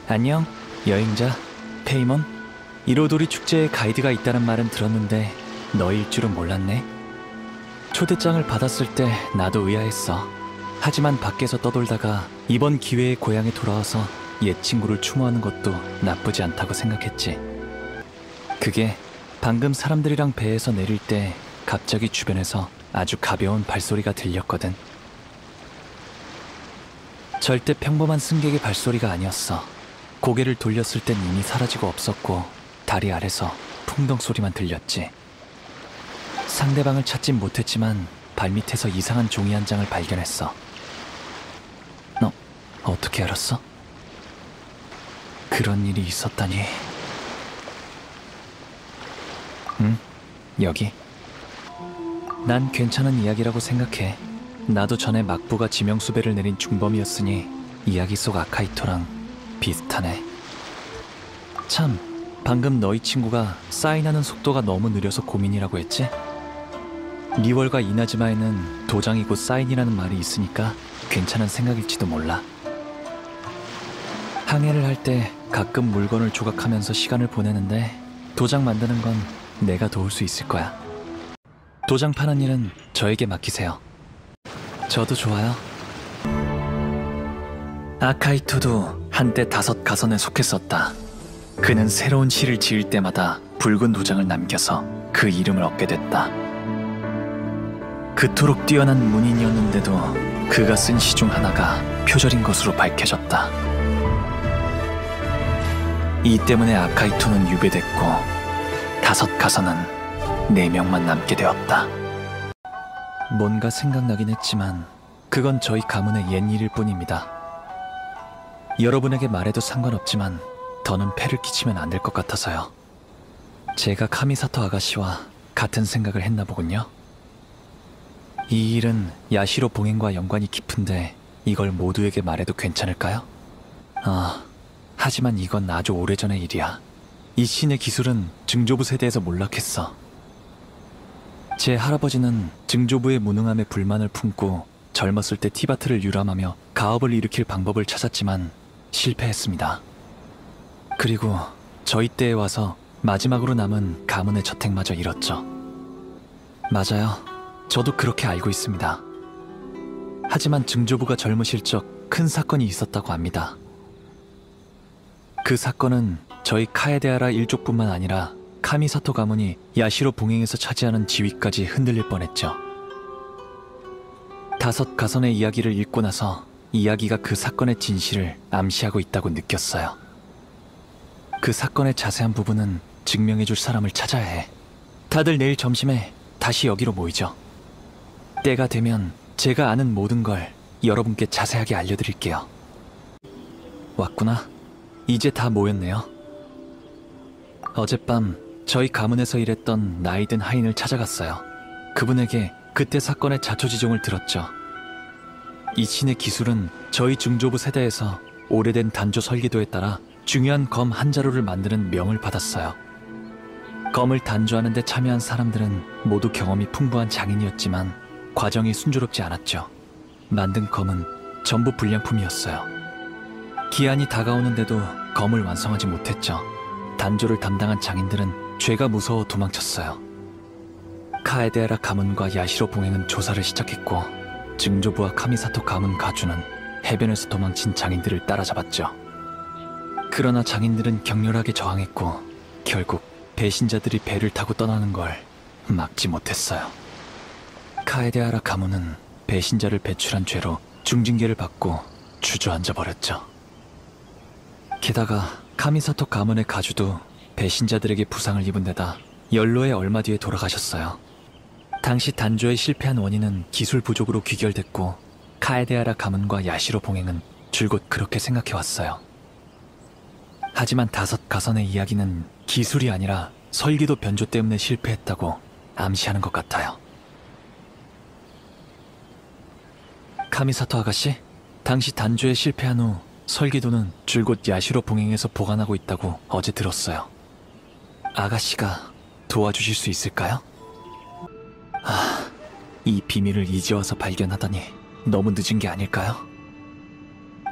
안녕, 여행자, 페이몬. 이로도리 축제에 가이드가 있다는 말은 들었는데 너일 줄은 몰랐네. 초대장을 받았을 때 나도 의아했어. 하지만 밖에서 떠돌다가 이번 기회에 고향에 돌아와서 옛 친구를 추모하는 것도 나쁘지 않다고 생각했지. 그게 방금 사람들이랑 배에서 내릴 때 갑자기 주변에서 아주 가벼운 발소리가 들렸거든. 절대 평범한 승객의 발소리가 아니었어. 고개를 돌렸을 땐 이미 사라지고 없었고 다리 아래서 풍덩 소리만 들렸지. 상대방을 찾진 못했지만 발밑에서 이상한 종이 한 장을 발견했어. 너 어떻게 알았어? 그런 일이 있었다니. 응, 여기. 난 괜찮은 이야기라고 생각해. 나도 전에 막부가 지명수배를 내린 중범이었으니 이야기 속 아카이토랑 비슷하네. 참, 방금 너희 친구가 사인하는 속도가 너무 느려서 고민이라고 했지? 리월과 이나즈마에는 도장이 곧 사인이라는 말이 있으니까 괜찮은 생각일지도 몰라. 항해를 할 때 가끔 물건을 조각하면서 시간을 보내는데 도장 만드는 건 내가 도울 수 있을 거야. 도장 파는 일은 저에게 맡기세요. 저도 좋아요. 아카이토도 한때 5가선에 속했었다. 그는 새로운 시를 지을 때마다 붉은 도장을 남겨서 그 이름을 얻게 됐다. 그토록 뛰어난 문인이었는데도 그가 쓴 시 중 하나가 표절인 것으로 밝혀졌다. 이 때문에 아카이토는 유배됐고 5가선은 4명만 남게 되었다. 뭔가 생각나긴 했지만 그건 저희 가문의 옛 일일 뿐입니다. 여러분에게 말해도 상관없지만 더는 폐를 끼치면 안 될 것 같아서요. 제가 카미사토 아가씨와 같은 생각을 했나 보군요. 이 일은 야시로 봉행과 연관이 깊은데 이걸 모두에게 말해도 괜찮을까요? 하지만 이건 아주 오래전의 일이야. 이 신의 기술은 증조부 세대에서 몰락했어. 제 할아버지는 증조부의 무능함에 불만을 품고 젊었을 때 티바트를 유람하며 가업을 일으킬 방법을 찾았지만 실패했습니다. 그리고 저희 때에 와서 마지막으로 남은 가문의 저택마저 잃었죠. 맞아요. 저도 그렇게 알고 있습니다. 하지만 증조부가 젊으실 적 큰 사건이 있었다고 합니다. 그 사건은 저희 카에데하라 일족뿐만 아니라 카미사토 가문이 야시로 봉행에서 차지하는 지위까지 흔들릴 뻔했죠. 5가선의 이야기를 읽고 나서 이야기가 그 사건의 진실을 암시하고 있다고 느꼈어요. 그 사건의 자세한 부분은 증명해줄 사람을 찾아야 해. 다들 내일 점심에 다시 여기로 모이죠. 때가 되면 제가 아는 모든 걸 여러분께 자세하게 알려드릴게요. 왔구나. 이제 다 모였네요. 어젯밤 저희 가문에서 일했던 나이든 하인을 찾아갔어요. 그분에게 그때 사건의 자초지종을 들었죠. 이 신의 기술은 저희 중조부 세대에서 오래된 단조 설계도에 따라 중요한 검 한 자루를 만드는 명을 받았어요. 검을 단조하는 데 참여한 사람들은 모두 경험이 풍부한 장인이었지만 과정이 순조롭지 않았죠. 만든 검은 전부 불량품이었어요. 기한이 다가오는데도 검을 완성하지 못했죠. 단조를 담당한 장인들은 죄가 무서워 도망쳤어요. 카에데하라 가문과 야시로 봉행은 조사를 시작했고 증조부와 카미사토 가문 가주는 해변에서 도망친 장인들을 따라잡았죠. 그러나 장인들은 격렬하게 저항했고 결국 배신자들이 배를 타고 떠나는 걸 막지 못했어요. 카에데하라 가문은 배신자를 배출한 죄로 중징계를 받고 주저앉아 버렸죠. 게다가 카미사토 가문의 가주도 배신자들에게 부상을 입은 데다 연로에 얼마 뒤에 돌아가셨어요. 당시 단조에 실패한 원인은 기술 부족으로 귀결됐고 카에데하라 가문과 야시로 봉행은 줄곧 그렇게 생각해왔어요. 하지만 5가선의 이야기는 기술이 아니라 설계도 변조 때문에 실패했다고 암시하는 것 같아요. 카미사토 아가씨, 당시 단조에 실패한 후 설계도는 줄곧 야시로 봉행에서 보관하고 있다고 어제 들었어요. 아가씨가 도와주실 수 있을까요? 이 비밀을 이제 와서 발견하다니 너무 늦은 게 아닐까요?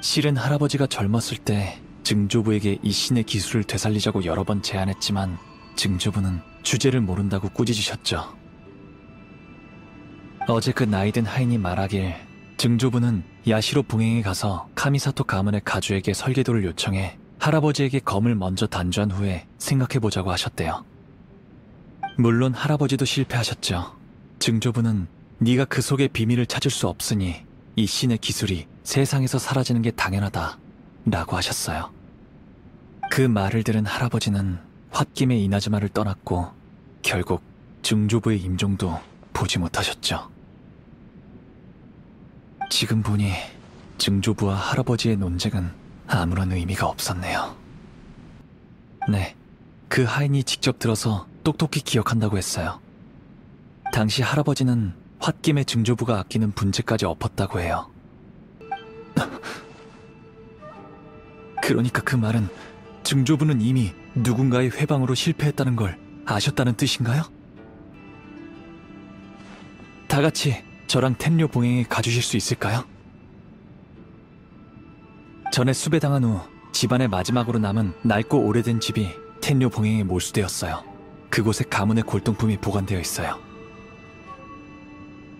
실은 할아버지가 젊었을 때 증조부에게 이 신의 기술을 되살리자고 여러 번 제안했지만 증조부는 주제를 모른다고 꾸짖으셨죠. 어제 그 나이든 하인이 말하길 증조부는 야시로 봉행에 가서 카미사토 가문의 가주에게 설계도를 요청해 할아버지에게 검을 먼저 단주한 후에 생각해보자고 하셨대요. 물론 할아버지도 실패하셨죠. 증조부는 네가 그 속의 비밀을 찾을 수 없으니 이 신의 기술이 세상에서 사라지는 게 당연하다 라고 하셨어요. 그 말을 들은 할아버지는 홧김에 이나즈마를 떠났고 결국 증조부의 임종도 보지 못하셨죠. 지금 보니 증조부와 할아버지의 논쟁은 아무런 의미가 없었네요. 네, 그 하인이 직접 들어서 똑똑히 기억한다고 했어요. 당시 할아버지는 홧김에 증조부가 아끼는 분재까지 엎었다고 해요. 그러니까 그 말은 증조부는 이미 누군가의 회방으로 실패했다는 걸 아셨다는 뜻인가요? 다 같이 저랑 텐료 봉행에 가주실 수 있을까요? 전에 수배당한 후 집안의 마지막으로 남은 낡고 오래된 집이 텐료 봉행에 몰수되었어요. 그곳에 가문의 골동품이 보관되어 있어요.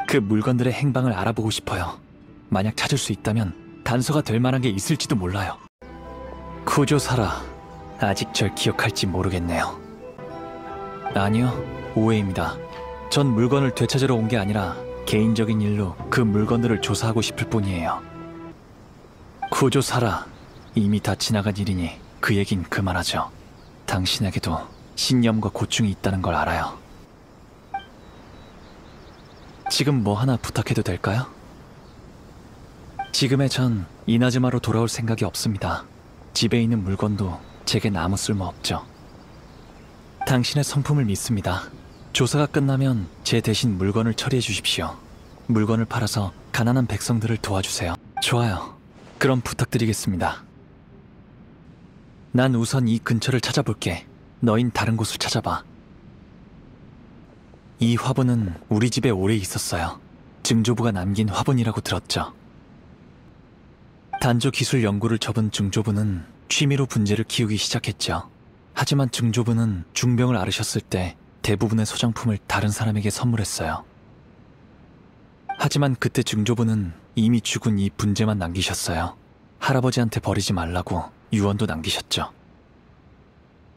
그 물건들의 행방을 알아보고 싶어요. 만약 찾을 수 있다면 단서가 될 만한 게 있을지도 몰라요. 쿠조사라, 아직 절 기억할지 모르겠네요. 아니요, 오해입니다. 전 물건을 되찾으러 온 게 아니라 개인적인 일로 그 물건들을 조사하고 싶을 뿐이에요. 쿠조사라, 이미 다 지나간 일이니 그 얘긴 그만하죠. 당신에게도 신념과 고충이 있다는 걸 알아요. 지금 뭐 하나 부탁해도 될까요? 지금의 전 이나즈마로 돌아올 생각이 없습니다. 집에 있는 물건도 제겐 아무 쓸모 없죠. 당신의 성품을 믿습니다. 조사가 끝나면 제 대신 물건을 처리해 주십시오. 물건을 팔아서 가난한 백성들을 도와주세요. 좋아요. 그럼 부탁드리겠습니다. 난 우선 이 근처를 찾아볼게. 너흰 다른 곳을 찾아봐. 이 화분은 우리 집에 오래 있었어요. 증조부가 남긴 화분이라고 들었죠. 단조 기술 연구를 접은 증조부는 취미로 분재를 키우기 시작했죠. 하지만 증조부는 중병을 앓으셨을 때 대부분의 소장품을 다른 사람에게 선물했어요. 하지만 그때 증조부는 이미 죽은 이 분재만 남기셨어요. 할아버지한테 버리지 말라고 유언도 남기셨죠.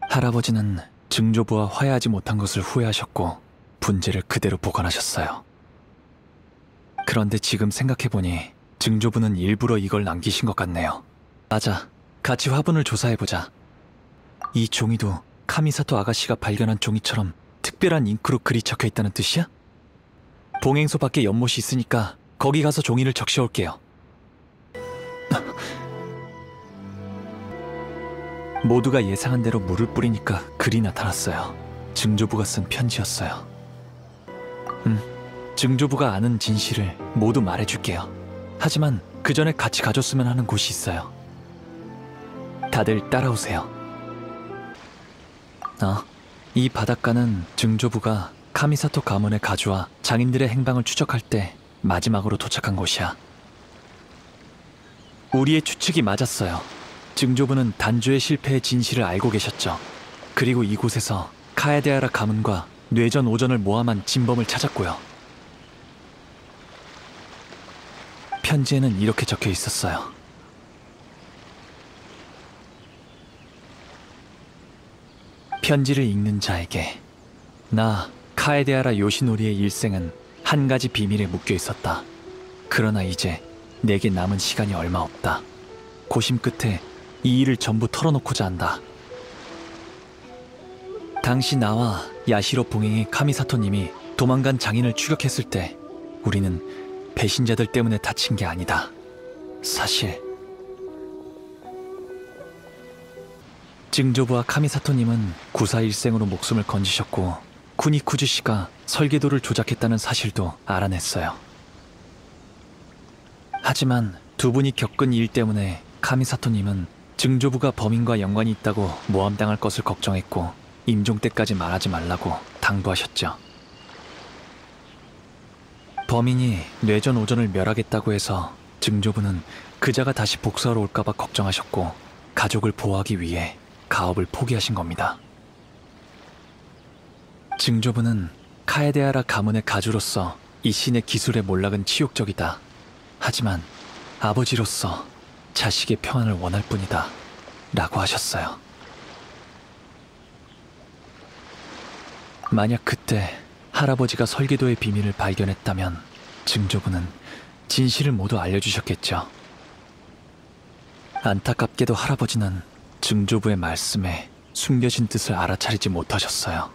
할아버지는 증조부와 화해하지 못한 것을 후회하셨고 분재를 그대로 보관하셨어요. 그런데 지금 생각해보니 증조부는 일부러 이걸 남기신 것 같네요. 맞아, 같이 화분을 조사해보자. 이 종이도 카미사토 아가씨가 발견한 종이처럼 특별한 잉크로 글이 적혀있다는 뜻이야? 봉행소 밖에 연못이 있으니까 거기 가서 종이를 적셔올게요. 모두가 예상한 대로 물을 뿌리니까 글이 나타났어요. 증조부가 쓴 편지였어요. 증조부가 아는 진실을 모두 말해줄게요. 하지만 그 전에 같이 가줬으면 하는 곳이 있어요. 다들 따라오세요. 이 바닷가는 증조부가 카미사토 가문의 가주와 장인들의 행방을 추적할 때 마지막으로 도착한 곳이야. 우리의 추측이 맞았어요. 증조부는 단조의 실패의 진실을 알고 계셨죠. 그리고 이곳에서 카에데하라 가문과 뇌전 오전을 모함한 진범을 찾았고요. 편지에는 이렇게 적혀 있었어요. 편지를 읽는 자에게, 나 카에데하라 요시노리의 일생은 한 가지 비밀에 묶여 있었다. 그러나 이제 내게 남은 시간이 얼마 없다. 고심 끝에 이 일을 전부 털어놓고자 한다. 당시 나와 야시로 봉행의 카미사토님이 도망간 장인을 추격했을 때 우리는 배신자들 때문에 다친 게 아니다. 사실 증조부와 카미사토님은 구사일생으로 목숨을 건지셨고 쿠니쿠즈 씨가 설계도를 조작했다는 사실도 알아냈어요. 하지만 두 분이 겪은 일 때문에 카미사토님은 증조부가 범인과 연관이 있다고 모함당할 것을 걱정했고 임종 때까지 말하지 말라고 당부하셨죠. 범인이 뇌전 오전을 멸하겠다고 해서 증조부는 그자가 다시 복수하러 올까봐 걱정하셨고 가족을 보호하기 위해 가업을 포기하신 겁니다. 증조부는 카에데아라 가문의 가주로서 이 신의 기술의 몰락은 치욕적이다. 하지만 아버지로서 자식의 평안을 원할 뿐이다. 라고 하셨어요. 만약 그때 할아버지가 설계도의 비밀을 발견했다면 증조부는 진실을 모두 알려주셨겠죠. 안타깝게도 할아버지는 증조부의 말씀에 숨겨진 뜻을 알아차리지 못하셨어요.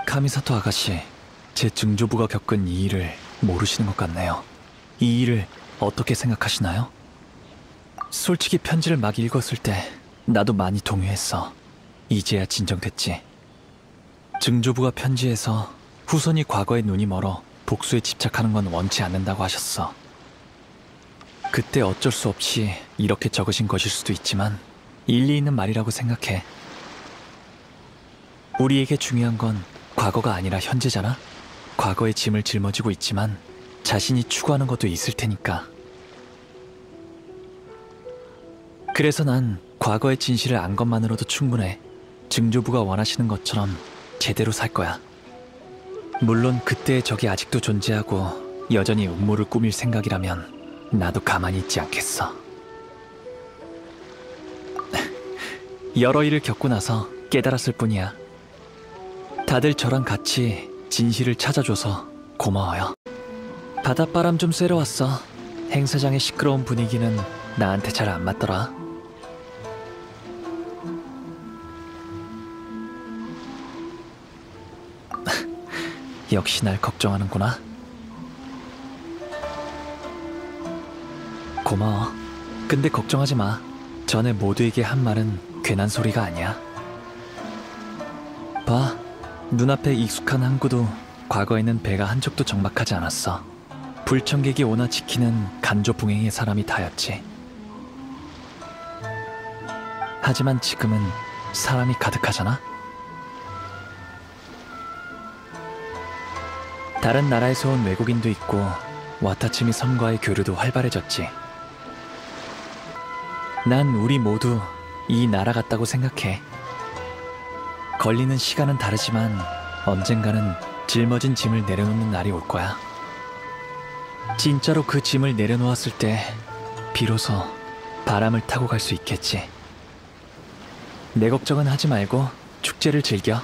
카미사토 아가씨, 제 증조부가 겪은 이 일을 모르시는 것 같네요. 이 일을 어떻게 생각하시나요? 솔직히 편지를 막 읽었을 때 나도 많이 동요했어. 이제야 진정됐지. 증조부가 편지에서 후손이 과거에 눈이 멀어 복수에 집착하는 건 원치 않는다고 하셨어. 그때 어쩔 수 없이 이렇게 적으신 것일 수도 있지만 일리 있는 말이라고 생각해. 우리에게 중요한 건 과거가 아니라 현재잖아? 과거의 짐을 짊어지고 있지만 자신이 추구하는 것도 있을 테니까. 그래서 난 과거의 진실을 안 것만으로도 충분해. 증조부가 원하시는 것처럼 제대로 살 거야. 물론 그때의 적이 아직도 존재하고 여전히 음모를 꾸밀 생각이라면 나도 가만히 있지 않겠어. 여러 일을 겪고 나서 깨달았을 뿐이야. 다들 저랑 같이 진실을 찾아줘서 고마워요. 바닷바람 좀 쐬러 왔어. 행사장의 시끄러운 분위기는 나한테 잘 안 맞더라. 역시 날 걱정하는구나. 고마워. 근데 걱정하지 마. 전에 모두에게 한 말은 괜한 소리가 아니야. 봐, 눈앞에 익숙한 항구도 과거에는 배가 한 척도 정박하지 않았어. 불청객이 오나 지키는 간조붕행의 사람이 다였지. 하지만 지금은 사람이 가득하잖아? 다른 나라에서 온 외국인도 있고 와타치미 섬과의 교류도 활발해졌지. 난 우리 모두 이 나라 같다고 생각해. 걸리는 시간은 다르지만 언젠가는 짊어진 짐을 내려놓는 날이 올 거야. 진짜로 그 짐을 내려놓았을 때 비로소 바람을 타고 갈 수 있겠지. 내 걱정은 하지 말고 축제를 즐겨.